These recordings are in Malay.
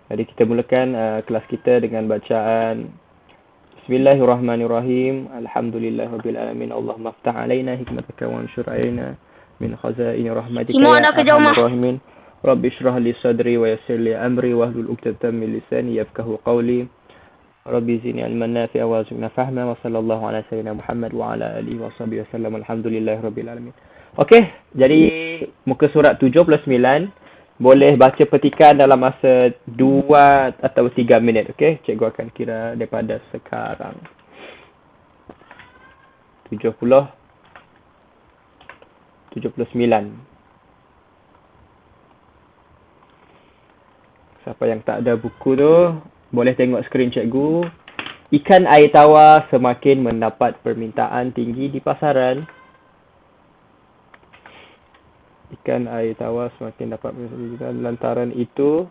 Jadi kita mulakan kelas kita dengan bacaan Bismillahirrahmanirrahim. Alhamdulillahirabbil alamin. Allahumma iftah alaina hikmataka wa anshur alaina min khazaini rahmatika ya arhamar rahimin. Rabbi shrah li sadri wa yassir li amri wahlul 'uqdatam min lisani yafqahu qawli. Rabbi zidni ilman nafi'a warzuqna fahma wa sallallahu ala sayyidina Muhammad wa ala alihi wa sahbihi wasallam. Alhamdulillahirabbil alamin. Okey, jadi muka surat 79 boleh baca petikan dalam masa 2 atau 3 minit. Okey, cikgu akan kira daripada sekarang. 79. Siapa yang tak ada buku tu, boleh tengok skrin cikgu. Ikan air tawar semakin mendapat permintaan tinggi di pasaran. Ikan air tawar semakin dapat permintaan. Lantaran itu,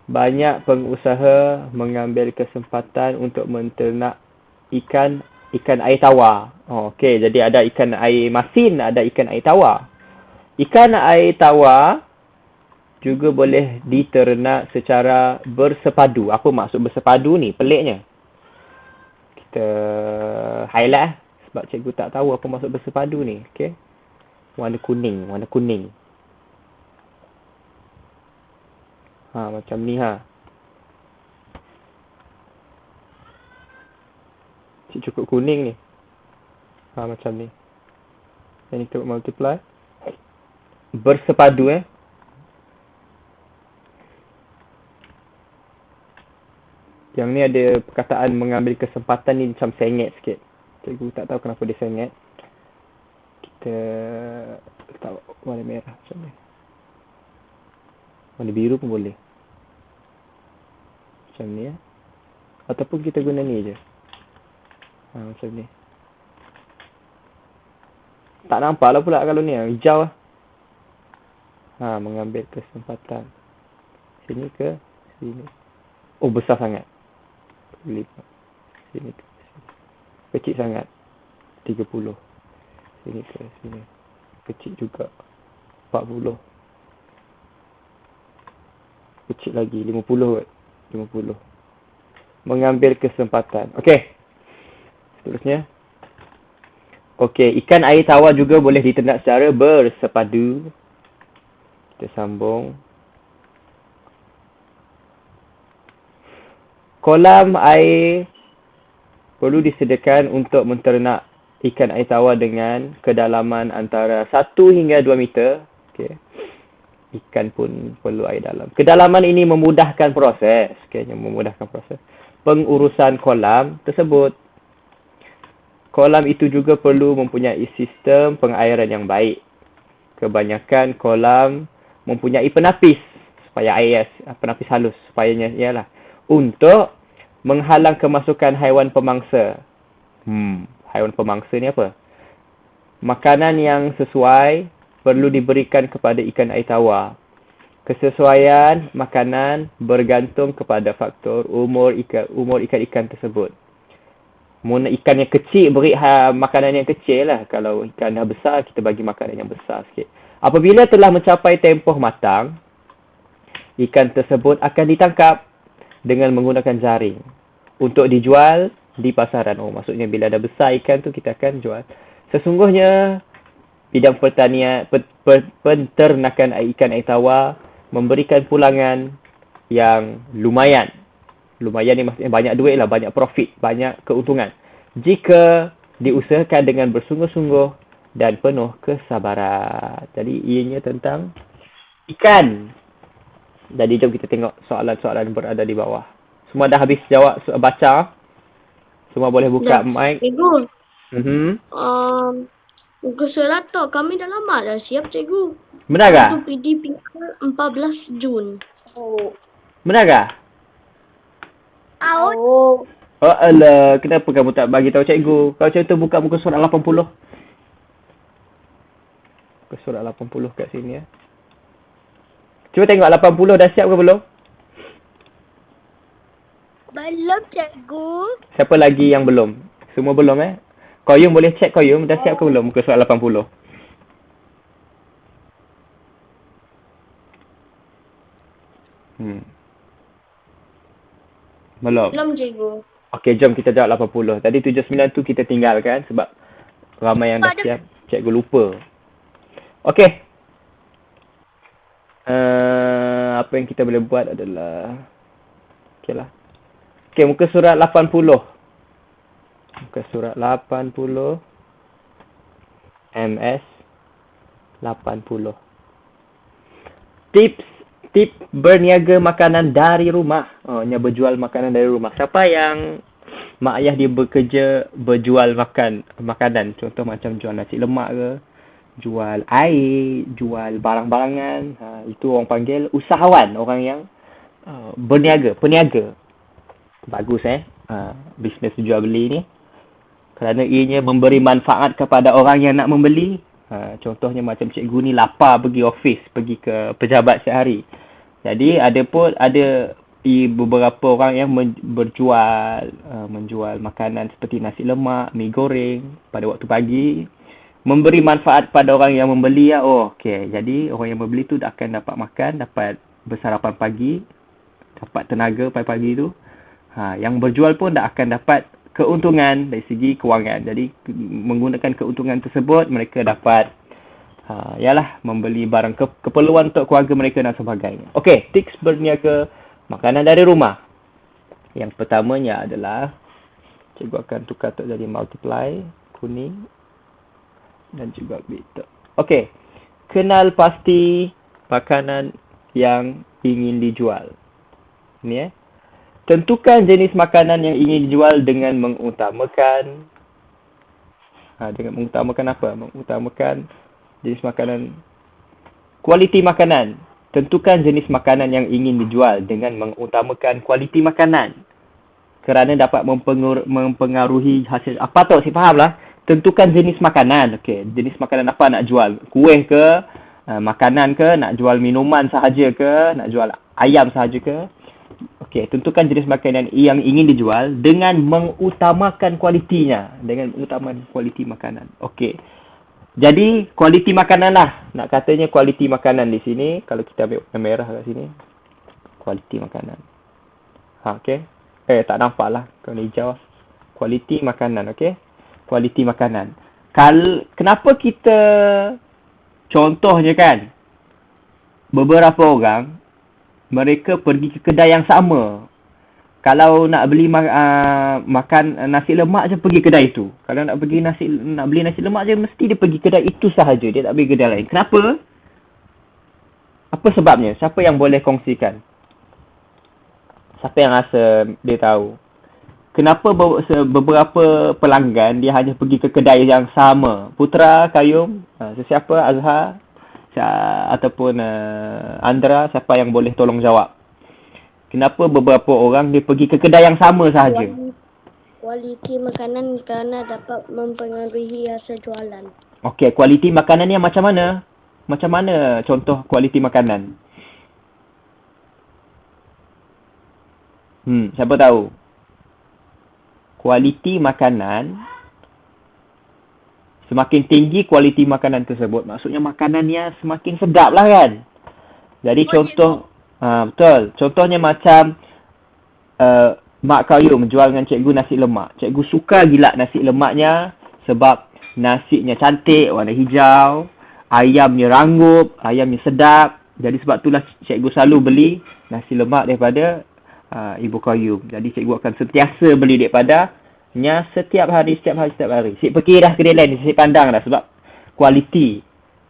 banyak pengusaha mengambil kesempatan untuk menternak ikan air tawar. Okey, jadi ada ikan air masin, ada ikan air tawar. Ikan air tawar juga boleh diternak secara bersepadu. Apa maksud bersepadu ni? Peliknya. Kita highlight sebab cikgu tak tahu apa maksud bersepadu ni. Okey. Warna kuning. Macam ni cukup kuning ni. Macam ni. Yang ni kita multiply. Bersepadu Yang ni ada perkataan mengambil kesempatan ni macam sengit sikit. Cikgu tak tahu kenapa dia sengit. Kita letak warna merah macam ni. Warna biru pun boleh. Macam ni Ataupun kita guna ni je. Macam ni. Tak nampak lah pula kalau ni hijau mengambil kesempatan. Sini ke sini. Oh, besar sangat. 5. Sini ke sini. Kecil sangat. 30. Sini ke sini. Kecil juga. 40. Kecil lagi. 50 kot. 50. Mengambil kesempatan. Okey. Seterusnya. Okey. Ikan air tawar juga boleh diternak secara bersepadu. Kita sambung. Kolam air perlu disediakan untuk menternak ikan air tawar dengan kedalaman antara 1 hingga 2 meter. Okay. Ikan pun perlu air dalam. Kedalaman ini memudahkan proses. Pengurusan kolam tersebut. Kolam itu juga perlu mempunyai sistem pengairan yang baik. Kebanyakan kolam mempunyai penapis supaya air penapis halus supayanya ialah untuk menghalang kemasukan haiwan pemangsa. Haiwan pemangsa ni apa? Makanan yang sesuai perlu diberikan kepada ikan air tawar. Kesesuaian makanan bergantung kepada faktor umur ikan-ikan tersebut. Mula ikan yang kecil beri makanan yang kecil lah. Kalau ikan dah besar, kita bagi makanan yang besar sikit. Apabila telah mencapai tempoh matang, ikan tersebut akan ditangkap dengan menggunakan jaring untuk dijual di pasaran. Maksudnya bila dah besar ikan tu kita akan jual. Sesungguhnya bidang pertanian penternakan ikan air tawar memberikan pulangan yang lumayan. Lumayan ni maksudnya banyak duit lah, banyak profit, banyak keuntungan jika diusahakan dengan bersungguh-sungguh dan penuh kesabaran. Jadi ianya tentang ikan. Jadi jom kita tengok soalan-soalan yang berada di bawah. Semua dah habis jawab, baca. Semua boleh buka mic. Cikgu. Muka surat tu kami dah lama dah siap, cikgu. Benar ke? Itu PDP 14 Jun. Benar ke? Oh. Alah, kenapa kamu tak bagi tahu cikgu? Kalau macam tu buka muka surat 80. Muka surat 80 kat sini Cuba tengok 80 dah siap ke belum? Belum, cikgu. Siapa lagi yang belum? Semua belum Koyum boleh check Koyum dah siap ke belum muka surat 80? Belum. Belum cikgu. Okey, jom kita jawab 80. Tadi 79 tu kita tinggalkan sebab ramai yang dah siap. Cikgu lupa. Okey. Apa yang kita boleh buat adalah okeylah. Okey, muka surat 80. Muka surat 80. MS 80. Tips berniaga makanan dari rumah. Nya berjual makanan dari rumah. Siapa yang mak ayah dia bekerja berjual makanan. Contoh macam jual nasi lemak ke, jual air, jual barang-barangan. Itu orang panggil usahawan. Orang yang berniaga, peniaga. Bagus bisnes jual beli ni. Kerana ianya memberi manfaat kepada orang yang nak membeli. Contohnya macam cikgu ni lapar pergi office, pergi ke pejabat sehari. Jadi ada beberapa orang yang menjual makanan seperti nasi lemak, mi goreng pada waktu pagi. Memberi manfaat pada orang yang membeli. Okey. Jadi orang yang membeli tu akan dapat makan, dapat bersarapan pagi, dapat tenaga pagi-pagi tu. Yang berjual pun akan dapat keuntungan dari segi kewangan. Jadi menggunakan keuntungan tersebut mereka dapat membeli barang keperluan untuk keluarga mereka dan sebagainya. Okey, tips berniaga makanan dari rumah. Yang pertamanya adalah cikgu akan tukar tu jadi multiply kuning dan juga bitter. Okey. Kenal pasti makanan yang ingin dijual. Ini tentukan jenis makanan yang ingin dijual dengan mengutamakan apa? Mengutamakan jenis makanan, kualiti makanan. Tentukan jenis makanan yang ingin dijual dengan mengutamakan kualiti makanan. Kerana dapat mempengaruhi hasil. Apa tu? Saya faham lah. Tentukan jenis makanan. Okey, jenis makanan apa nak jual? Kuih ke? Makanan ke? Nak jual minuman sahaja ke? Nak jual ayam sahaja ke? Okey, tentukan jenis makanan yang ingin dijual dengan mengutamakan kualitinya. Dengan mengutamakan kualiti makanan. Okey. Jadi, kualiti makanan lah. Nak katanya kualiti makanan di sini. Kalau kita ambil warna merah kat sini. Kualiti makanan. Okey. Tak nampak lah. Kalau hijau. Kualiti makanan. Okey. Kualiti makanan. Kenapa kita... Contohnya kan. Beberapa orang... Mereka pergi ke kedai yang sama. Kalau nak beli makan nasi lemak je pergi kedai itu. Kalau nak beli nasi lemak je mesti dia pergi kedai itu sahaja. Dia tak pergi kedai lain. Kenapa? Apa sebabnya? Siapa yang boleh kongsikan? Siapa yang rasa dia tahu? Kenapa beberapa pelanggan dia hanya pergi ke kedai yang sama? Putra, Kayum, sesiapa, Azhar ataupun Andra, siapa yang boleh tolong jawab? Kenapa beberapa orang dia pergi ke kedai yang sama sahaja? Kualiti makanan kerana dapat mempengaruhi hasil jualan. Okey, kualiti makanan yang macam mana? Macam mana contoh kualiti makanan? Siapa tahu? Kualiti makanan, semakin tinggi kualiti makanan tersebut, maksudnya makanannya semakin sedap lah kan. Jadi contoh, betul. Contohnya macam Mak Kayu menjual dengan cikgu nasi lemak. Cikgu suka gila nasi lemaknya sebab nasinya cantik, warna hijau, ayamnya ranggup, ayamnya sedap. Jadi sebab itulah cikgu selalu beli nasi lemak daripada Ibu Kayu. Jadi cikgu akan sentiasa beli daripada setiap hari. Saya pergi dah kedai lain, saya pandang dah sebab kualiti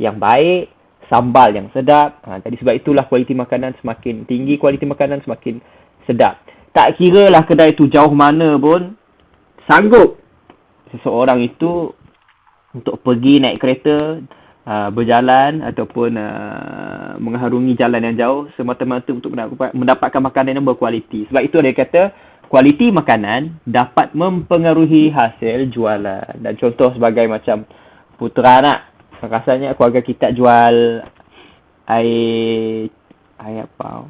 yang baik, sambal yang sedap. Jadi sebab itulah kualiti makanan semakin tinggi, kualiti makanan semakin sedap. Tak kira lah kedai itu jauh mana pun, sanggup seseorang itu untuk pergi naik kereta, berjalan ataupun mengharungi jalan yang jauh semata-mata untuk mendapatkan makanan yang berkualiti. Sebab itu dia kata kualiti makanan dapat mempengaruhi hasil jualan. Dan contoh sebagai macam Putra nak, rasanya keluarga kita jual air apa?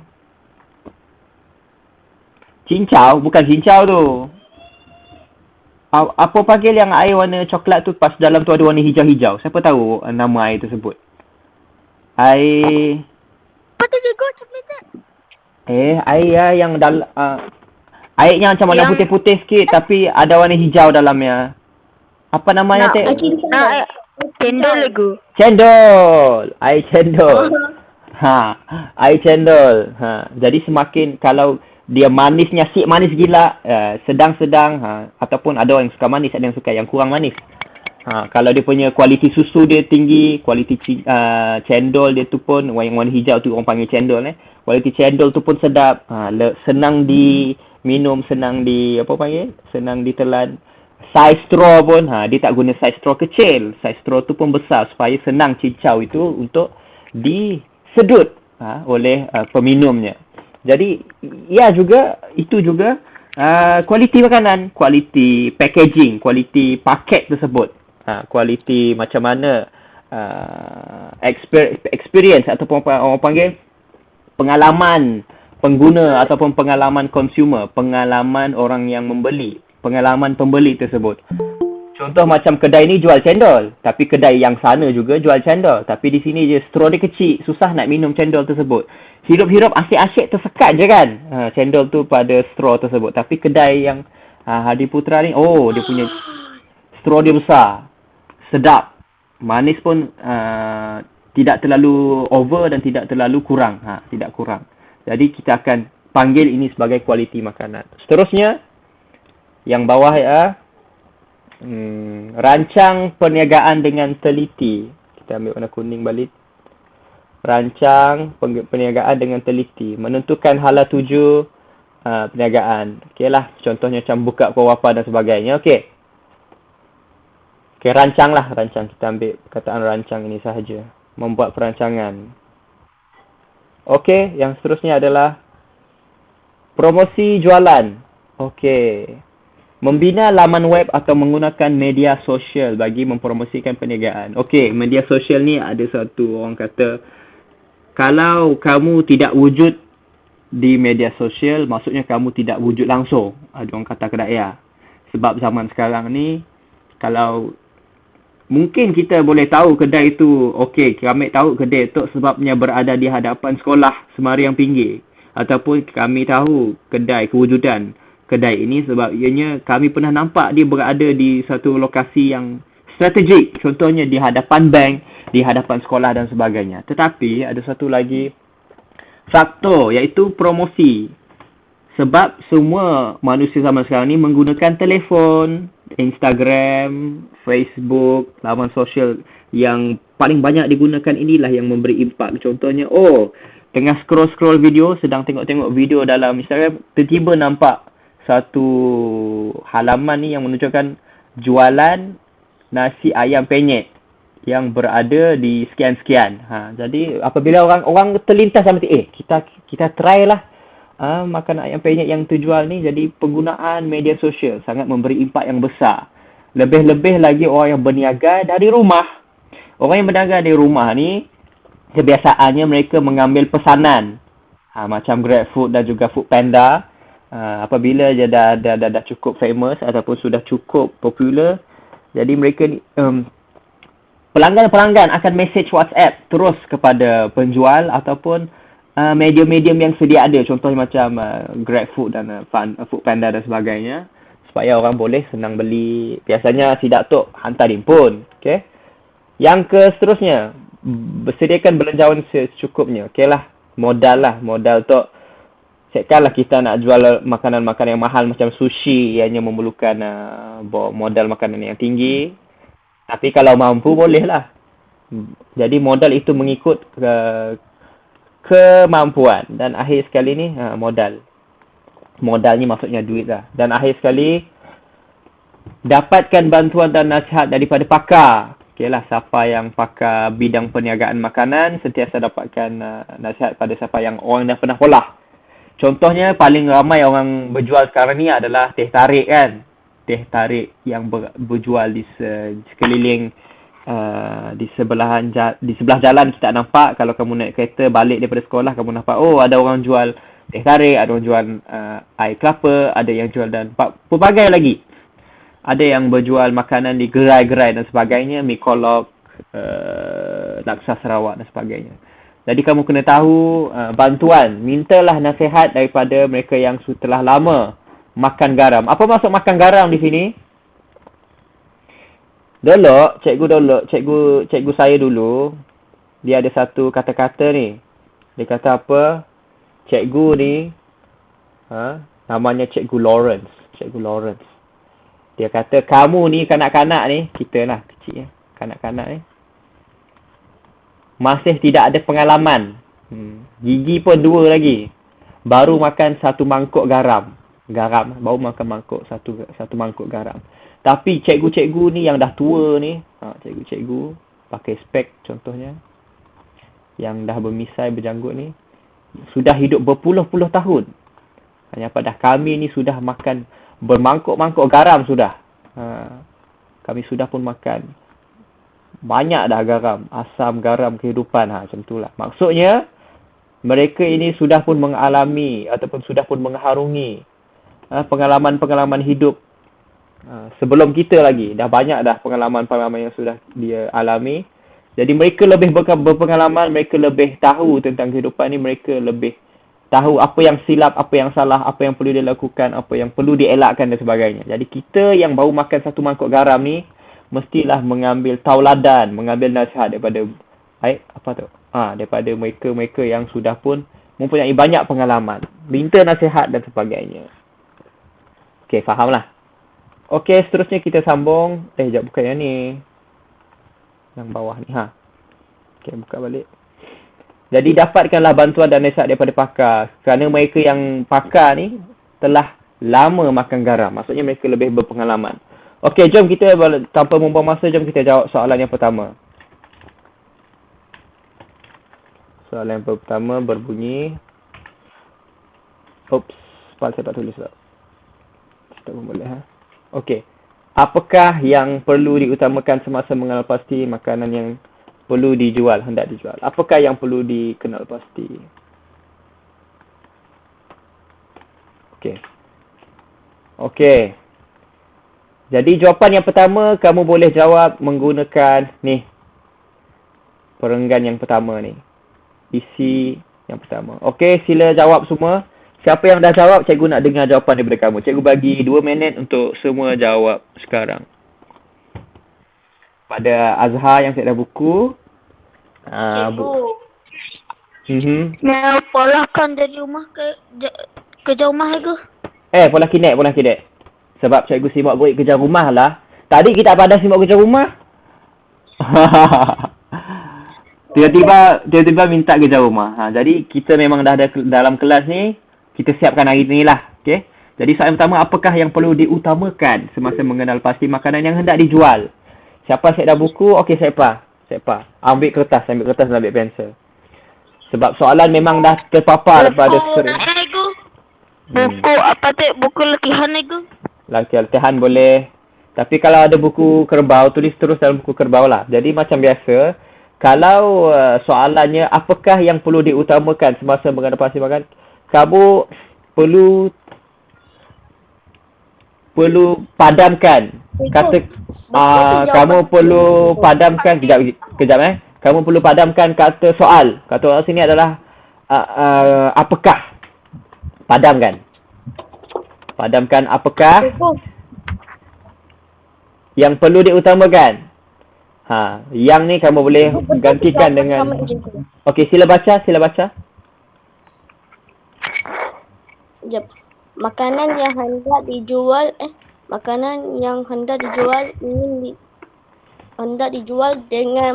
Cincau, bukan cincau tu. Apa panggil yang air warna coklat tu, pas dalam tu ada warna hijau-hijau. Siapa tahu nama air tersebut? Air... Apa tu cikgu? Coklat? Air yang airnya macam warna Yang- putih-putih sikit tapi ada warna hijau dalamnya. Apa namanya, Nak- Tek? Cendol lagi. Cendol. Air cendol. Oh. Air cendol. Jadi semakin kalau dia manisnya manis gila, sedang-sedang, ataupun ada orang yang suka manis, ada yang suka yang kurang manis. Kalau dia punya kualiti susu dia tinggi, kualiti cendol dia tu pun, yang warna hijau tu orang panggil cendol kualiti cendol tu pun sedap, senang diminum, senang ditelan. Saiz straw pun, dia tak guna saiz straw kecil, saiz straw tu pun besar supaya senang cincau itu untuk disedut oleh peminumnya. Jadi itu juga kualiti makanan, kualiti packaging, kualiti paket tersebut, kualiti macam mana experience ataupun orang panggil pengalaman pengguna ataupun pengalaman consumer, pengalaman orang yang membeli, pengalaman pembeli tersebut. Contoh macam kedai ni jual cendol, tapi kedai yang sana juga jual cendol, tapi di sini je straw dia kecil, susah nak minum cendol tersebut. Hirup-hirup asyik-asyik tersekat je kan cendol tu pada straw tersebut. Tapi kedai yang Hadi Putra ni, dia punya straw dia besar, sedap, manis pun tidak terlalu over dan tidak terlalu kurang, tidak kurang. Jadi kita akan panggil ini sebagai kualiti makanan. Seterusnya yang bawah rancang perniagaan dengan teliti. Kita ambil warna kuning balik. Rancang perniagaan dengan teliti. Menentukan hala tuju perniagaan. Okeylah, contohnya macam buka pukul berapa dan sebagainya. Okey, rancang. Kita ambil perkataan rancang ini sahaja. Membuat perancangan. Okey, yang seterusnya adalah promosi jualan. Okey. Membina laman web atau menggunakan media sosial bagi mempromosikan perniagaan. Okey, media sosial ni ada satu orang kata, kalau kamu tidak wujud di media sosial, maksudnya kamu tidak wujud langsung. Ada orang kata kedai. Sebab zaman sekarang ni, kalau mungkin kita boleh tahu kedai itu, kami tahu kedai itu sebabnya berada di hadapan sekolah Semariang Pinggir. Ataupun kami tahu kewujudan kedai ini sebab ianya kami pernah nampak dia berada di satu lokasi yang strategik. Contohnya di hadapan bank, di hadapan sekolah dan sebagainya. Tetapi ada satu lagi faktor, iaitu promosi. Sebab semua manusia zaman sekarang ni menggunakan telefon, Instagram, Facebook, laman sosial yang paling banyak digunakan inilah yang memberi impak. Contohnya, tengah scroll video, sedang tengok-tengok video dalam Instagram, tiba-tiba nampak satu halaman ni yang menunjukkan jualan nasi ayam penyet yang berada di sekian-sekian. Jadi apabila orang terlintas sama kita try lah makan ayam penyet yang terjual ni. Jadi penggunaan media sosial sangat memberi impak yang besar. Lebih-lebih lagi orang yang berniaga dari rumah. Orang yang berniaga dari rumah ni kebiasaannya mereka mengambil pesanan. Macam GrabFood dan juga Foodpanda. Apabila dia dah cukup famous ataupun sudah cukup popular, jadi mereka ni pelanggan-pelanggan akan message WhatsApp terus kepada penjual ataupun medium-medium yang sedia ada. Contohnya macam GrabFood dan Foodpanda dan sebagainya, supaya orang boleh senang beli. Biasanya si Datuk hantar impun. Okay? Yang seterusnya, bersediakan belanjawan secukupnya. Modal tu cekkanlah kita nak jual makanan-makanan yang mahal macam sushi, ianya memerlukan modal makanan yang tinggi. Tapi kalau mampu bolehlah. Jadi modal itu mengikut kemampuan. Dan akhir sekali ni modal. Modal ni maksudnya duit lah. Dan akhir sekali, dapatkan bantuan dan nasihat daripada pakar. Siapa yang pakar bidang perniagaan makanan, sentiasa dapatkan nasihat pada siapa yang orang dah pernah polah. Contohnya paling ramai orang berjual sekarang ni adalah teh tarik kan. Teh tarik yang berjual di sekeliling di sebelah jalan kita nampak. Kalau kamu naik kereta balik daripada sekolah, kamu nampak ada orang jual teh tarik, ada orang jual air kelapa, ada yang jual dan pelbagai lagi. Ada yang berjual makanan di gerai-gerai dan sebagainya, mi kolok, laksa Sarawak dan sebagainya. Jadi kamu kena tahu bantuan. Mintalah nasihat daripada mereka yang telah lama makan garam. Apa maksud makan garam di sini? Cikgu saya dulu, dia ada satu kata-kata ni. Dia kata apa? Cikgu ni, namanya Cikgu Lawrence. Cikgu Lawrence. Dia kata, kamu ni kanak-kanak ni, kita lah kecil kanak-kanak ni, masih tidak ada pengalaman. Gigi pun 2 lagi. Baru makan 1 mangkuk garam. Baru makan satu mangkuk garam. Tapi cikgu-cikgu ni yang dah tua ni, cikgu-cikgu pakai spek contohnya, yang dah bermisai berjanggut ni, sudah hidup berpuluh-puluh tahun. Hanya pada kami ni sudah makan bermangkuk-mangkuk garam sudah. Kami sudah pun makan banyak dah garam, asam garam kehidupan, macam itulah. Maksudnya mereka ini sudah pun mengalami ataupun sudah pun mengharungi pengalaman-pengalaman hidup sebelum kita lagi. Dah banyak dah pengalaman-pengalaman yang sudah dia alami. Jadi mereka lebih berpengalaman, mereka lebih tahu tentang kehidupan ni, mereka lebih tahu apa yang silap, apa yang salah, apa yang perlu dilakukan, apa yang perlu dielakkan dan sebagainya. Jadi kita yang baru makan 1 mangkuk garam ni, mestilah mengambil tauladan, mengambil nasihat daripada daripada mereka-mereka yang sudah pun mempunyai banyak pengalaman. Minta nasihat dan sebagainya. Okey, fahamlah. Okey, seterusnya kita sambung. Sekejap, bukan yang ni. Yang bawah ni. Okey, buka balik. Jadi dapatkanlah bantuan dan nasihat daripada pakar. Kerana mereka yang pakar ni telah lama makan garam. Maksudnya mereka lebih berpengalaman. Okey, jom kita tanpa membuang masa, jom kita jawab soalan yang pertama. Soalan yang pertama berbunyi. Saya tak tulis tak. Tak boleh Okey. Apakah yang perlu diutamakan semasa mengenal pasti makanan yang perlu dijual, hendak dijual? Apakah yang perlu dikenal pasti? Okey. Jadi jawapan yang pertama, kamu boleh jawab menggunakan ni. Perenggan yang pertama ni. Isi yang pertama. Okey, sila jawab semua. Siapa yang dah jawab, cikgu nak dengar jawapan daripada kamu. Cikgu bagi 2 minit untuk semua jawab sekarang. Pada Azhar yang siap dah buku. Nak polahkan dari rumah kerja rumah ke? Pola kinek. Sebab cikgu sibuk buat kerja rumah lah. Tadi kita pada sibuk kerja rumah. Tiba-tiba minta kerja rumah. Jadi kita memang dah ada dalam kelas ni. Kita siapkan hari ni lah. Okay? Jadi soalan pertama, apakah yang perlu diutamakan semasa mengenal pasti makanan yang hendak dijual? Siapa siap dah buku? Okey, siapa? Ambil kertas dan ambil pensel. Sebab soalan memang dah terpapar pada skrin. Buku latihan ke? Latihan boleh. Tapi kalau ada buku kerbau, tulis terus dalam buku kerbau lah. Jadi macam biasa, kalau soalannya apakah yang perlu diutamakan semasa mengenal pasti makanan, kamu perlu padamkan kamu perlu padamkan kamu perlu padamkan kata soal. Kata soal sini adalah apakah. Padamkan apakah yang perlu diutamakan. Yang ni kamu boleh gantikan dengan. Okey, sila baca. Makanan yang hendak dijual dengan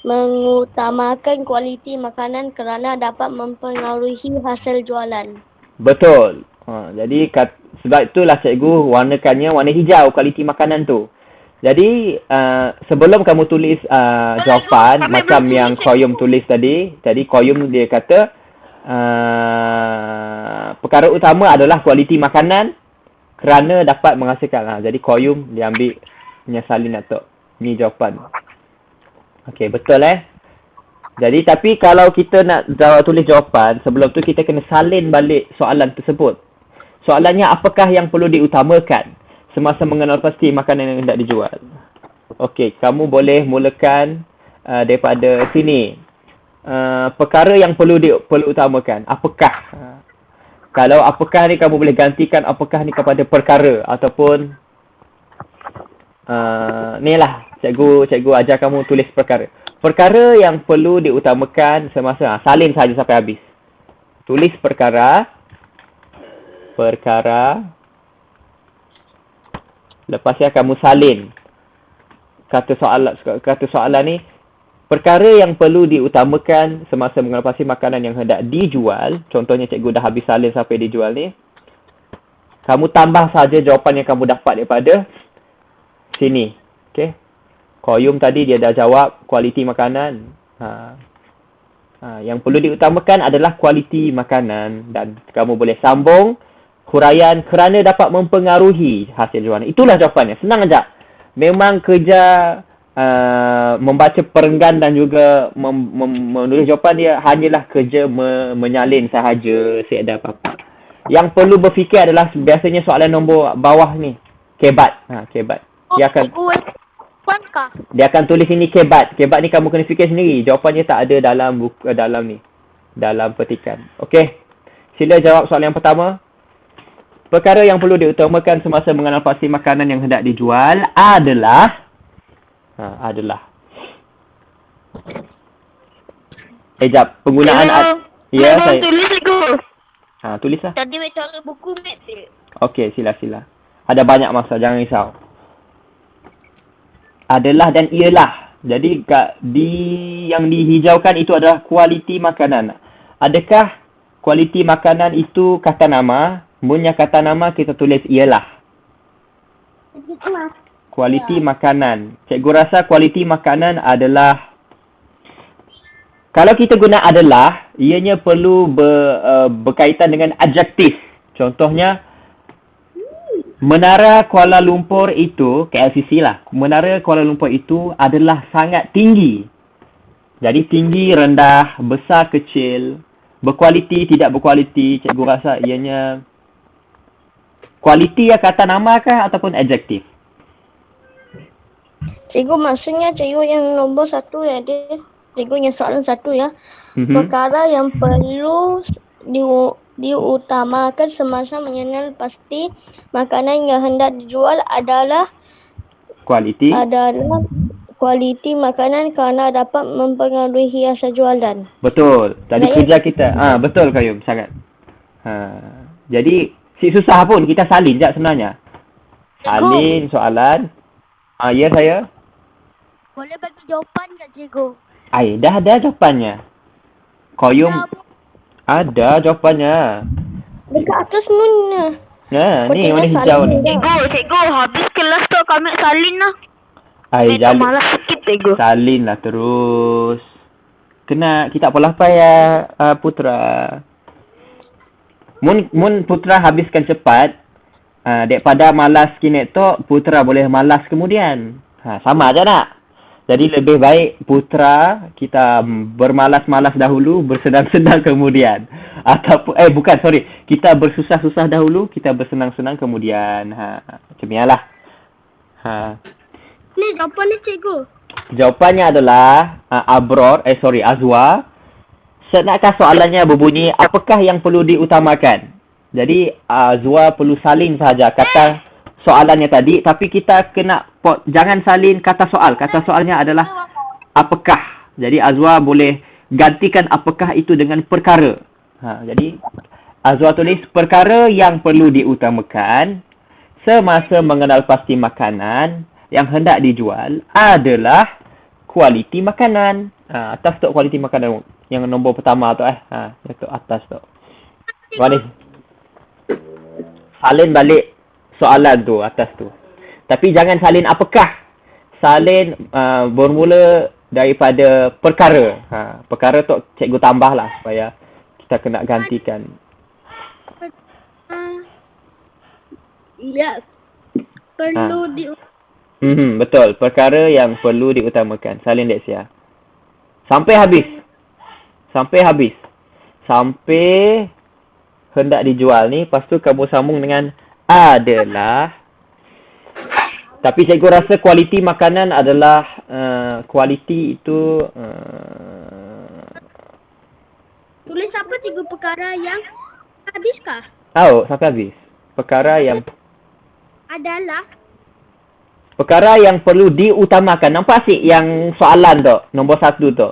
mengutamakan kualiti makanan kerana dapat mempengaruhi hasil jualan. Betul. Jadi sebab itulah cikgu warnakannya warna hijau kualiti makanan tu. Jadi sebelum kamu tulis jawapan macam yang Koyum tulis tadi Koyum dia kata perkara utama adalah kualiti makanan kerana dapat menghasilkan. Jadi Koyum dia ambil salin atau ni jawapan. Okey, betul Jadi tapi kalau kita nak tulis jawapan, sebelum tu kita kena salin balik soalan tersebut. Soalannya apakah yang perlu diutamakan semasa mengenal pasti makanan yang hendak dijual. Okey, kamu boleh mulakan daripada sini. perkara yang perlu utamakan. Apakah? Kalau apakah ni kamu boleh gantikan apakah ni kepada perkara ataupun ni lah cikgu ajar kamu tulis perkara. Perkara yang perlu diutamakan semasa salin saja sampai habis. Tulis perkara. Lepas ya kamu salin. Kata soalan ni, perkara yang perlu diutamakan semasa mengelepasi makanan yang hendak dijual, contohnya cikgu dah habis salin sampai dijual ni, kamu tambah saja jawapan yang kamu dapat daripada sini. Okey. Qayyum tadi dia dah jawab kualiti makanan. Yang perlu diutamakan adalah kualiti makanan dan kamu boleh sambung huraian kerana dapat mempengaruhi hasil jualan. Itulah jawapannya. Senang aja. Memang kerja membaca perenggan dan juga menulis jawapan dia hanyalah kerja menyalin sahaja, tiada apa-apa. Yang perlu berfikir adalah biasanya soalan nombor bawah ni. Kebat. Kebat. Dia akan tulis ini kebat. Kebat ni kamu kena fikir sendiri. Jawapannya tak ada dalam buku, dalam petikan. Okey. Sila jawab soalan yang pertama. Perkara yang perlu diutamakan semasa mengelepasi makanan yang hendak dijual adalah Ejap, penggunaan ya saya. Tulis aku. Tulislah. Tadi macam buku mat dia. Okey, sila. Ada banyak masa, jangan risau. Adalah dan ialah. Jadi yang dihijaukan itu adalah kualiti makanan. Adakah kualiti makanan itu kata nama? Punya kata nama kita tulis ialah. Kualiti makanan. Cikgu rasa kualiti makanan adalah, kalau kita guna adalah, ianya perlu berkaitan dengan adjektif. Contohnya, Menara Kuala Lumpur itu, KLCC lah. Menara Kuala Lumpur itu adalah sangat tinggi. Jadi tinggi, rendah, besar, kecil, berkualiti, tidak berkualiti. Cikgu rasa ianya kualiti ya kata nama kah ataupun adjektif? Cikgu maksudnya cikgu yang nombor 1 ya dia. Cikgu yang soalan 1 ya. Perkara yang perlu diutamakan semasa mengenal pasti makanan yang hendak dijual adalah kualiti makanan kerana dapat mempengaruhi hasil jualan. Betul. Tadi kerja kita. Betul Qayyum sangat. Jadi susah pun kita salin je sebenarnya. Salin soalan. Ya saya. Boleh bagi jawapan tak cikgu? Dah ada jawapannya. Qayyum ada jawapannya. Dekat atas mana? Ni warna hijau ni. Cikgu, habis kelas tu kami salin lah. Malas sikit cikgu. Salin lah terus. Kita pola payah Putra. Mun Putra habiskan cepat, daripada malas kini tu, Putra boleh malas kemudian. Sama aja nak. Jadi lebih baik Putra kita bermalas-malas dahulu, bersenang-senang kemudian. Ataupun kita bersusah-susah dahulu, kita bersenang-senang kemudian. Macam nilah. Ni jawapannya cikgu. Jawapannya adalah Azwa. Senakah soalannya berbunyi apakah yang perlu diutamakan? Jadi Azwa perlu salin saja kata soalannya tadi, tapi kita jangan salin kata soal. Kata soalnya adalah apakah. Jadi Azwa boleh gantikan apakah itu dengan perkara. Jadi Azwa tulis perkara yang perlu diutamakan semasa mengenal pasti makanan yang hendak dijual adalah kualiti makanan. Atas tu kualiti makanan yang nombor pertama tu itu atas tu. Boleh salin balik soalan tu atas tu. Tapi jangan salin apakah. Salin bermula daripada perkara. Perkara tu cikgu tambahlah supaya kita kena gantikan. Ya. Perlu betul. Perkara yang perlu diutamakan. Salin Dexia. Sampai habis. Sampai hendak dijual ni. Lepas tu kamu sambung dengan adalah. Tapi cikgu rasa kualiti makanan adalah kualiti itu Tulis apa cikgu perkara yang habiskah? Tahu sampai habis. Perkara yang perlu diutamakan. Nampak sih yang soalan tu, nombor 1 tu.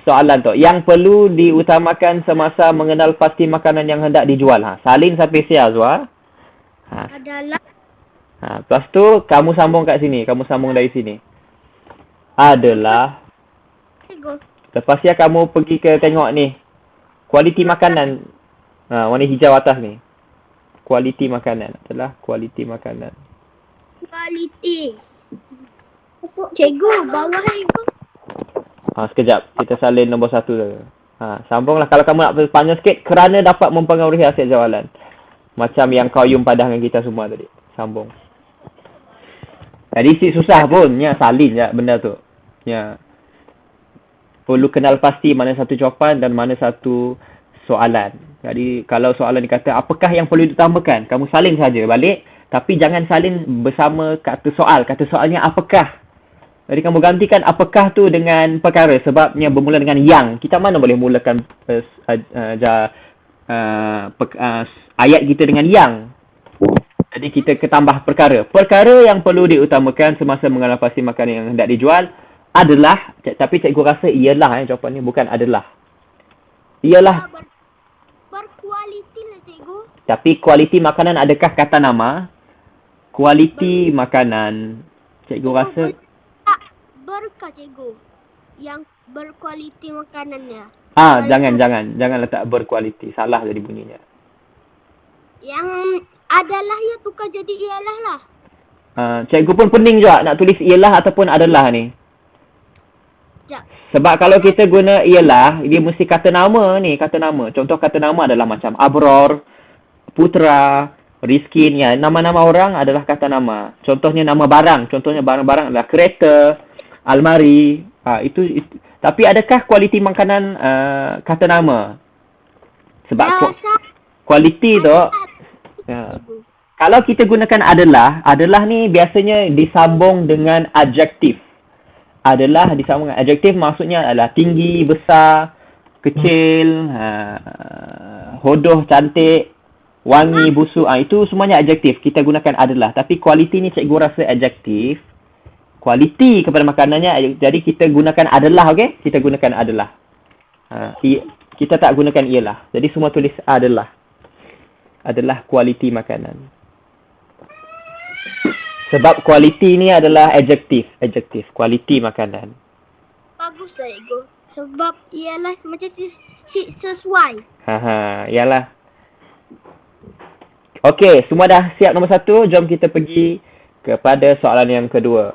Soalan tu. Yang perlu diutamakan semasa mengenal pasti makanan yang hendak dijual. Salin sampai siap, Azwar. Adalah. Lepas tu, kamu sambung kat sini. Kamu sambung dari sini. Adalah. Cikgu. Lepas ya kamu pergi ke tengok ni. Kualiti makanan. Warna hijau atas ni. Kualiti makanan. Adalah kualiti makanan. Kualiti. Cikgu, bawah cikgu. Sekejap. Kita salin nombor 1 dulu. Sambunglah. Kalau kamu nak panjang sikit. Kerana dapat mempengaruhi hasil jawalan. Macam yang kau yum padah dengan kita semua tadi. Sambung. Jadi susah pun. Ya, salin je benda tu. Ya. Perlu kenal pasti mana satu jawapan dan mana satu soalan. Jadi kalau soalan dikata apakah yang perlu ditambahkan, kamu salin saja balik. Tapi jangan salin bersama kata soal. Kata soalnya apakah. Jadi kamu gantikan apakah tu dengan perkara. Sebabnya bermula dengan yang. Kita mana boleh mulakan ayat kita dengan yang. Jadi kita ketambah perkara. Perkara yang perlu diutamakan semasa mengenal pasti makanan yang hendak dijual adalah, tapi cikgu rasa ialah jawapan ni, bukan adalah. Ialah. Berkualiti lah cikgu. Tapi kualiti makanan adakah kata nama? Kualiti makanan. Cikgu rasa. Berkah cikgu. Yang berkualiti makanannya. Jangan letak berkualiti. Salah jadi bunyinya. Yang adalah ya tukar jadi ialah lah. Cikgu pun pening juga nak tulis ialah ataupun adalah ni. Sebab kalau kita guna ialah, dia mesti kata nama ni, kata nama. Contoh kata nama adalah macam Abror, Putra, Rizkin. Ya, nama-nama orang adalah kata nama. Contohnya nama barang. Contohnya barang-barang adalah kereta, almari. Itu. Tapi adakah kualiti makanan kata nama? Sebab kualiti tu. Ya. Kalau kita gunakan adalah ni biasanya disambung dengan adjektif. Adalah disambung dengan adjektif maksudnya adalah tinggi, besar, kecil, hodoh, cantik, wangi, busuk. Itu semuanya adjektif. Kita gunakan adalah. Tapi kualiti ni cikgu rasa adjektif. Kualiti kepada makanannya. Jadi kita gunakan adalah, okey? Kita gunakan adalah. Kita tak gunakan ialah. Jadi semua tulis adalah. Adalah kualiti makanan. Sebab kualiti ni adalah adjektif. Kualiti makanan. Bagus lah cikgu. Sebab ialah macam sesuai. Ialah. Okey, semua dah siap nombor 1. Jom kita pergi kepada soalan yang kedua.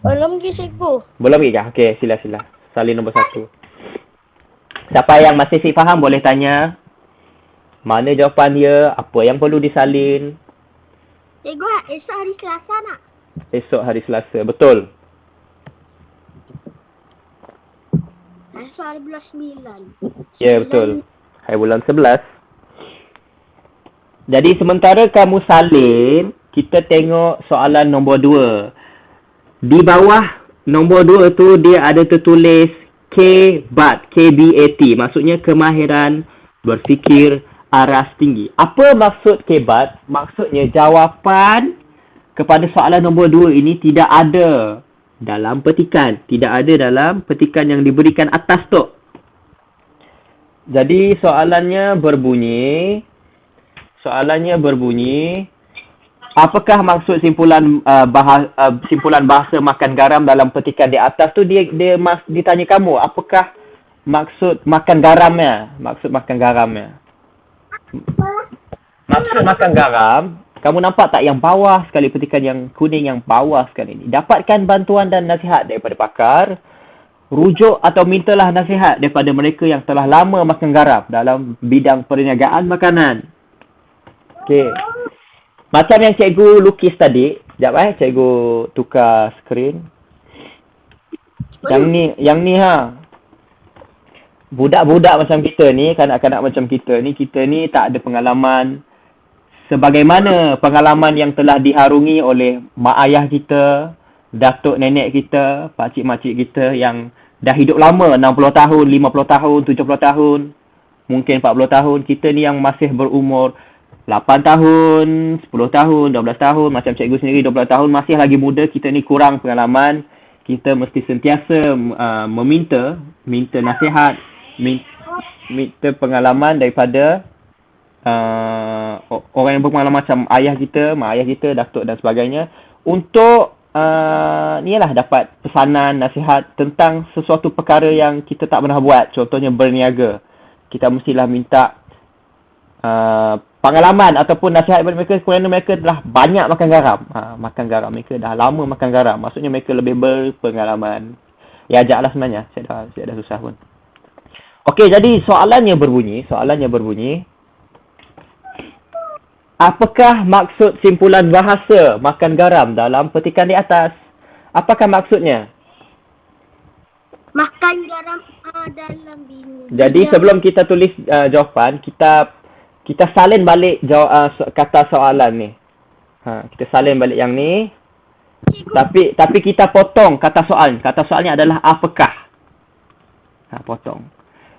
Belum lagi cikgu. Belum lagi kah? Okey, sila. Salin nombor 1. Siapa yang masih faham boleh tanya. Mana jawapan dia? Apa yang perlu disalin? Cikgu, esok hari Selasa nak? Esok hari Selasa, betul. Esok hari bulan 9. Ya, betul. Hari bulan 11. Jadi sementara kamu salin, kita tengok soalan nombor 2. Di bawah nombor 2 tu dia ada tertulis KBAT. KBAT. Maksudnya kemahiran berfikir aras tinggi. Apa maksud KBAT? Maksudnya jawapan kepada soalan nombor 2 ini tidak ada dalam petikan. Tidak ada dalam petikan yang diberikan atas tu. Jadi soalannya berbunyi, apakah maksud simpulan bahasa makan garam dalam petikan di atas tu? Dia ditanya kamu, apakah maksud makan garamnya? Maksud makan garam, kamu nampak tak yang bawah sekali, petikan yang kuning yang bawah sekali ni. Dapatkan bantuan dan nasihat daripada pakar. Rujuk atau mintalah nasihat daripada mereka yang telah lama makan garam dalam bidang perniagaan makanan. Okey. Macam yang cikgu lukis tadi. Sekejap cikgu tukar skrin. Yang ni budak-budak macam kita ni, kanak-kanak macam kita ni tak ada pengalaman sebagaimana pengalaman yang telah diharungi oleh mak ayah kita, datuk nenek kita, pakcik makcik kita yang dah hidup lama, 60 tahun, 50 tahun, 70 tahun, mungkin 40 tahun. Kita ni yang masih berumur 8 tahun, 10 tahun, 12 tahun, macam cikgu sendiri 12 tahun, masih lagi muda. Kita ni kurang pengalaman. Kita mesti sentiasa minta nasihat, minta pengalaman daripada orang yang berpengalaman macam ayah kita, mak ayah kita, datuk dan sebagainya, untuk ni lah dapat pesanan, nasihat tentang sesuatu perkara yang kita tak pernah buat. Contohnya berniaga. Kita mestilah minta pengalaman ataupun nasihat daripada mereka kerana mereka telah banyak makan garam. Makan garam. Mereka dah lama makan garam. Maksudnya mereka lebih berpengalaman. Ya, ajaklah sebenarnya. Saya dah susah pun. Okey, jadi soalannya berbunyi, apakah maksud simpulan bahasa makan garam dalam petikan di atas? Apakah maksudnya? Makan garam dalam bini. Jadi sebelum kita tulis jawapan, kita salin balik kata soalan ni. Kita salin balik yang ni. Tapi kita potong kata soal. Kata soalnya adalah apakah. Potong.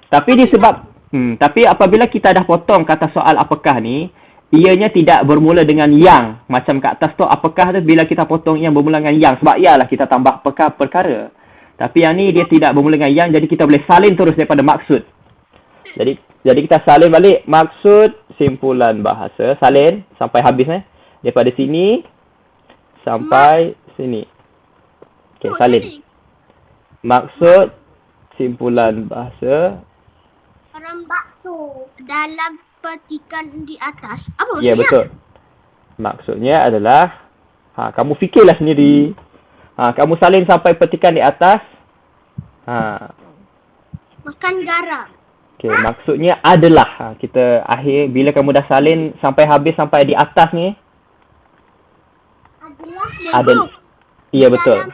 Tapi apabila kita dah potong kata soal apakah ni, ianya tidak bermula dengan yang. Macam kat atas tu, apakah tu bila kita potong yang bermula dengan yang. Sebab ialah kita tambah perkara. Tapi yang ni dia tidak bermula dengan yang, jadi kita boleh salin terus daripada maksud. Jadi kita salin balik maksud simpulan bahasa. Salin sampai habis daripada sini sampai sini. Okey, salin. Maksud simpulan bahasa Garam bakso dalam petikan di atas. Apa maksudnya? Ya, betul. Maksudnya adalah kamu fikirlah sendiri. Kamu salin sampai petikan di atas. Makan garam. Okey, maksudnya adalah. Kita akhir bila kamu dah salin sampai habis sampai di atas ni. Adalah. Iya, betul.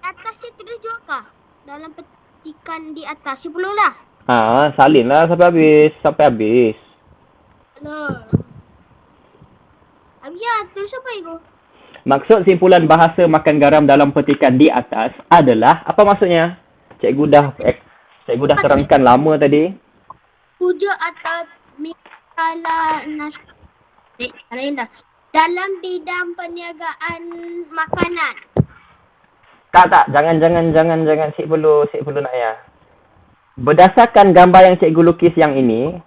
Atas dia tulis juga kah? Dalam petikan di atas. Sebelum lah. Salinlah sampai habis. Ya, terus apa itu? Maksud simpulan bahasa makan garam dalam petikan di atas adalah, apa maksudnya? Cikgu dah terangkan lama tadi. Puja atau mikalah dalam bidang perniagaan makanan. Tak. Jangan. Cik perlu nak ya. Berdasarkan gambar yang cikgu lukis yang ni,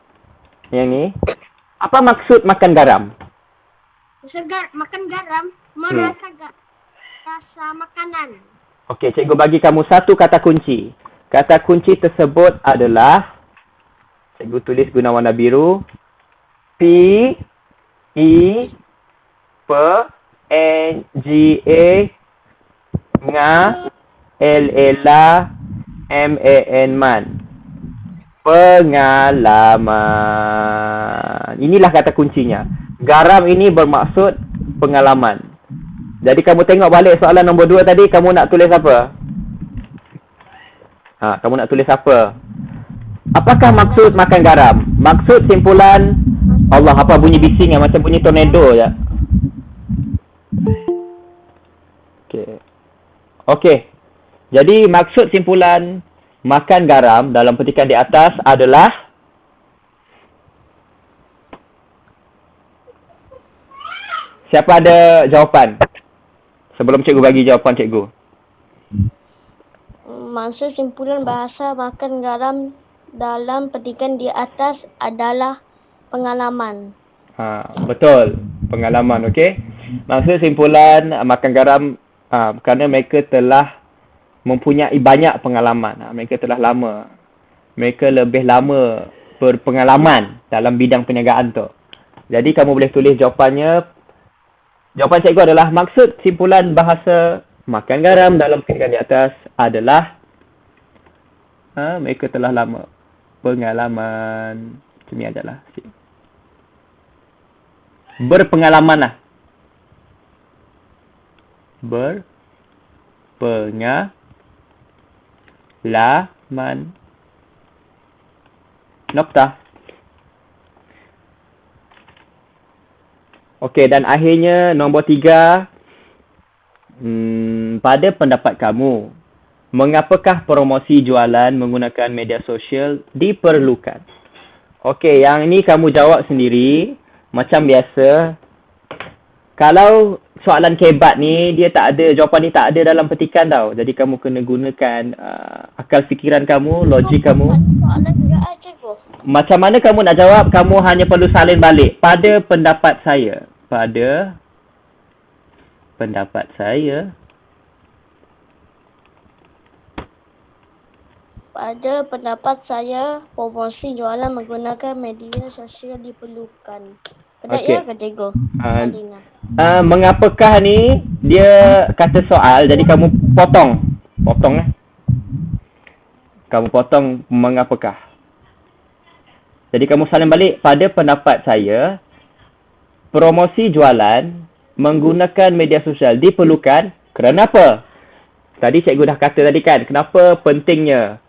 apa maksud makan garam? Makan garam merasakan rasa makanan. Okey, cikgu bagi kamu satu kata kunci. Kata kunci tersebut adalah, cikgu tulis guna warna biru, P, E, P, N, G, A, nga, L, Ella, M, A, N, man. Pengalaman. Inilah kata kuncinya. Garam ini bermaksud pengalaman. Jadi kamu tengok balik soalan nombor 2 tadi, kamu nak tulis apa? Kamu nak tulis apa? Apakah maksud makan garam? Maksud simpulan, Allah, apa bunyi bising macam bunyi tornado je. Okey. Jadi maksud simpulan makan garam dalam petikan di atas adalah, siapa ada jawapan? Sebelum cikgu bagi jawapan cikgu. Maksud simpulan bahasa makan garam dalam petikan di atas adalah pengalaman. Betul. Pengalaman, okey. Maksud simpulan makan garam kerana mereka telah mempunyai banyak pengalaman. Mereka telah lama. Mereka lebih lama berpengalaman dalam bidang perniagaan tu. Jadi kamu boleh tulis jawapannya. Jawapan cikgu adalah maksud simpulan bahasa makan garam dalam petikan di atas adalah mereka telah lama pengalaman. Macam ni adalah. Berpengalaman lah. Berpengalaman. Noktah. Okey, dan akhirnya nombor 3. Pada pendapat kamu, Mengapakah promosi jualan menggunakan media sosial diperlukan? Okey, yang ni kamu jawab sendiri. Macam biasa. Kalau soalan kebat ni, dia tak ada, jawapan ni tak ada dalam petikan tau. Jadi kamu kena gunakan akal fikiran kamu, logik kamu. Soalan juga cikgu. Macam mana kamu nak jawab, kamu hanya perlu salin balik. Pada pendapat saya. Pada pendapat saya. Pada pendapat saya, promosi jualan menggunakan media sosial diperlukan. Benar Okey. ya ke cikgu? Mengapakah ni, dia kata soal, jadi kamu potong. Potong Kamu potong mengapakah. Jadi kamu salin balik, pada pendapat saya, promosi jualan menggunakan media sosial diperlukan kerana apa? Tadi cikgu dah kata tadi kan, kenapa pentingnya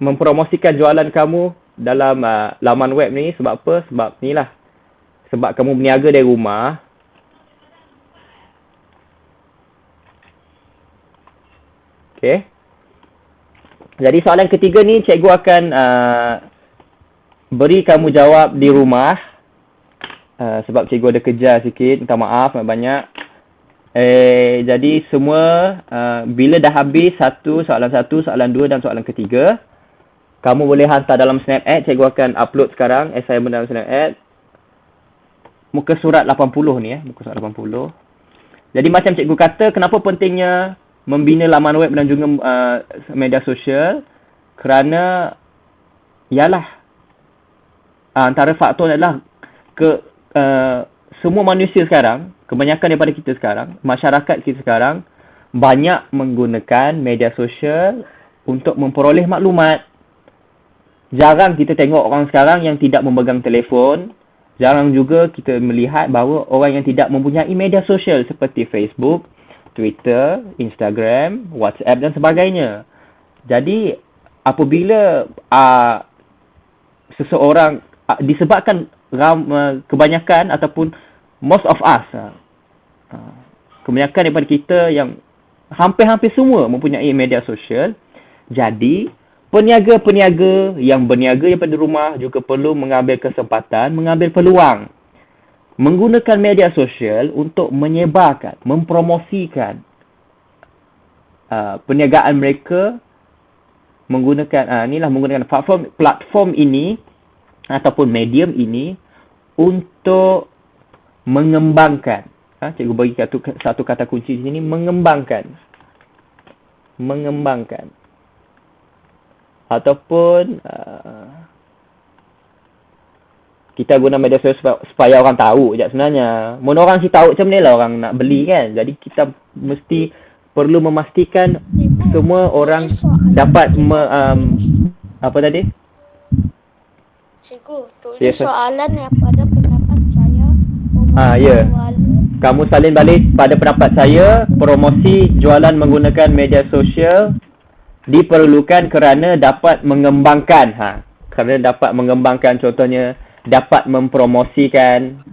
mempromosikan jualan kamu dalam laman web ni. Sebab apa? Sebab ni lah. Sebab kamu berniaga dari rumah. Okay. Jadi soalan ketiga ni cikgu akan beri kamu jawab di rumah. Sebab cikgu ada kerja sikit. Minta maaf banyak. Jadi semua bila dah habis soalan 1, soalan 2 dan soalan ketiga, kamu boleh hantar dalam Snapchat. Cikgu akan upload sekarang assignment dalam Snapchat. Muka surat 80 ni muka surat 80. Jadi macam cikgu kata, kenapa pentingnya membina laman web dan juga media sosial? Kerana ialah antara faktor adalah semua manusia sekarang, kebanyakan daripada kita sekarang, masyarakat kita sekarang banyak menggunakan media sosial untuk memperoleh maklumat. Jarang kita tengok orang sekarang yang tidak memegang telefon. Jarang juga kita melihat bahawa orang yang tidak mempunyai media sosial seperti Facebook, Twitter, Instagram, WhatsApp dan sebagainya. Jadi apabila seseorang disebabkan kebanyakan ataupun most of us, kebanyakan daripada kita yang hampir-hampir semua mempunyai media sosial. Jadi peniaga-peniaga yang berniaga daripada rumah juga perlu mengambil kesempatan, mengambil peluang menggunakan media sosial untuk menyebarkan, mempromosikan perniagaan mereka menggunakan menggunakan platform ini ataupun medium ini untuk mengembangkan. Cikgu bagi satu kata kunci di sini, mengembangkan. Ataupun kita guna media sosial supaya orang tahu je sebenarnya. Mun orang si tahu macam ni lah orang nak beli kan. Jadi kita mesti perlu memastikan semua orang dapat apa tadi? Cikgu, tulis soalan yang pada pendapat saya. Ya. Kamu salin balik, pada pendapat saya, promosi jualan menggunakan media sosial diperlukan kerana dapat mengembangkan. Kerana dapat mengembangkan, contohnya dapat mempromosikan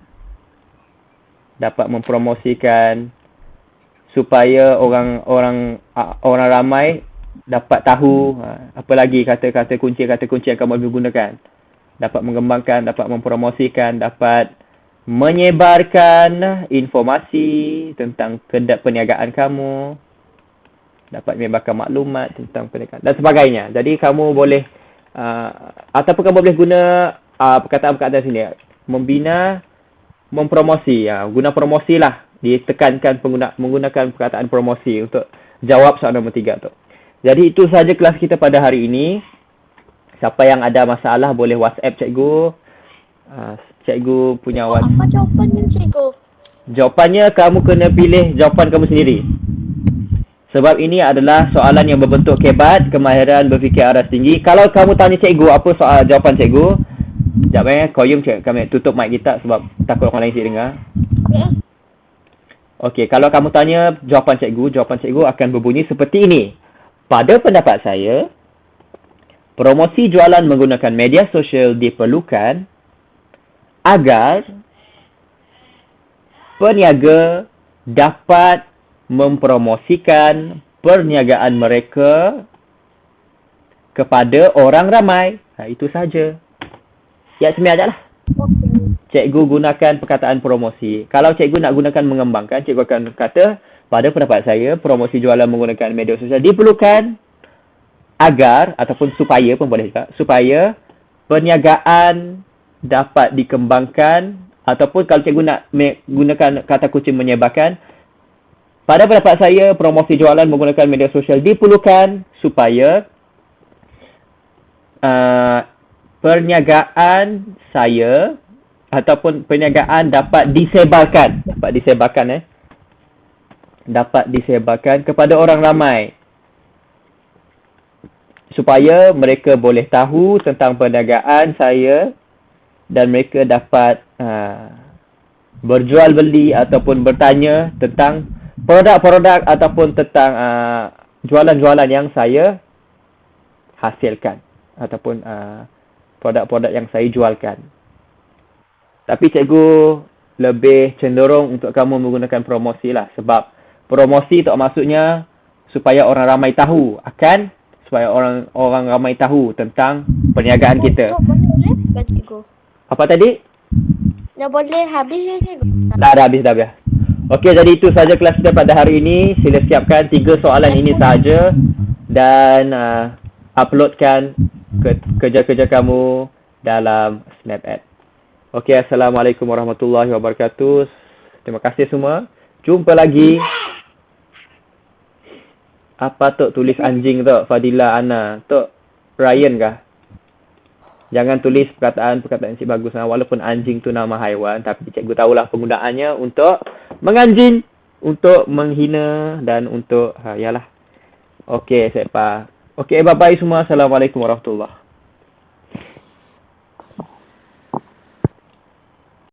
supaya orang ramai dapat tahu apa lagi kata-kata kunci yang kamu gunakan. Dapat mengembangkan, dapat mempromosikan, dapat menyebarkan informasi tentang kedai perniagaan kamu, dapat menyebarkan maklumat tentang perniagaan dan sebagainya. Jadi kamu boleh ataupun kamu boleh guna perkataan-perkataan sini, membina, mempromosi. Guna promosi lah, ditekankan menggunakan perkataan promosi untuk jawab soalan nombor 3 tu. Jadi itu sahaja kelas kita pada hari ini. Siapa yang ada masalah boleh WhatsApp cikgu. Cikgu punya WhatsApp. Apa jawapannya cikgu? Jawapannya kamu kena pilih jawapan kamu sendiri. Sebab ini adalah soalan yang berbentuk kebat, kemahiran berfikir aras tinggi. Kalau kamu tanya cikgu apa soal jawapan cikgu, sekejap koyum kami tutup mic kita sebab takut orang lain si dengar. Okey, kalau kamu tanya jawapan cikgu akan berbunyi seperti ini. Pada pendapat saya, promosi jualan menggunakan media sosial diperlukan agar peniaga dapat mempromosikan perniagaan mereka kepada orang ramai. Itu saja. Ya, sebenarnya lah. Cikgu gunakan perkataan promosi. Kalau cikgu nak gunakan mengembangkan, cikgu akan kata, pada pendapat saya, promosi jualan menggunakan media sosial diperlukan agar, ataupun supaya pun boleh juga, supaya perniagaan dapat dikembangkan, ataupun kalau cikgu nak gunakan kata kunci menyebarkan, pada pendapat saya, promosi jualan menggunakan media sosial diperlukan supaya perniagaan saya ataupun perniagaan dapat disebarkan. Dapat disebarkan kepada orang ramai. Supaya mereka boleh tahu tentang perniagaan saya dan mereka dapat berjual beli ataupun bertanya tentang produk-produk ataupun tentang jualan-jualan yang saya hasilkan ataupun produk-produk yang saya jualkan. Tapi cikgu lebih cenderung untuk kamu menggunakan promosi lah. Sebab promosi tu maksudnya supaya orang ramai tahu supaya orang ramai tahu tentang perniagaan kita. Boleh cikgu? Apa tadi? Dah boleh habis ya cikgu? Dah habis. Okey, jadi itu saja kelas kita pada hari ini. Sila siapkan 3 soalan ini sahaja dan uploadkan kerja-kerja kamu dalam SnapAd. Okey, Assalamualaikum warahmatullahi wabarakatuh. Terima kasih semua. Jumpa lagi. Apa Tok tulis anjing Tok? Fadila Ana. Tok Ryan kah? Jangan tulis perkataan si bagus. Walaupun anjing tu nama haiwan. Tapi cikgu tahulah penggunaannya untuk menganjing. Untuk menghina dan untuk yalah. Okey, Okey, bye-bye semua. Assalamualaikum warahmatullahi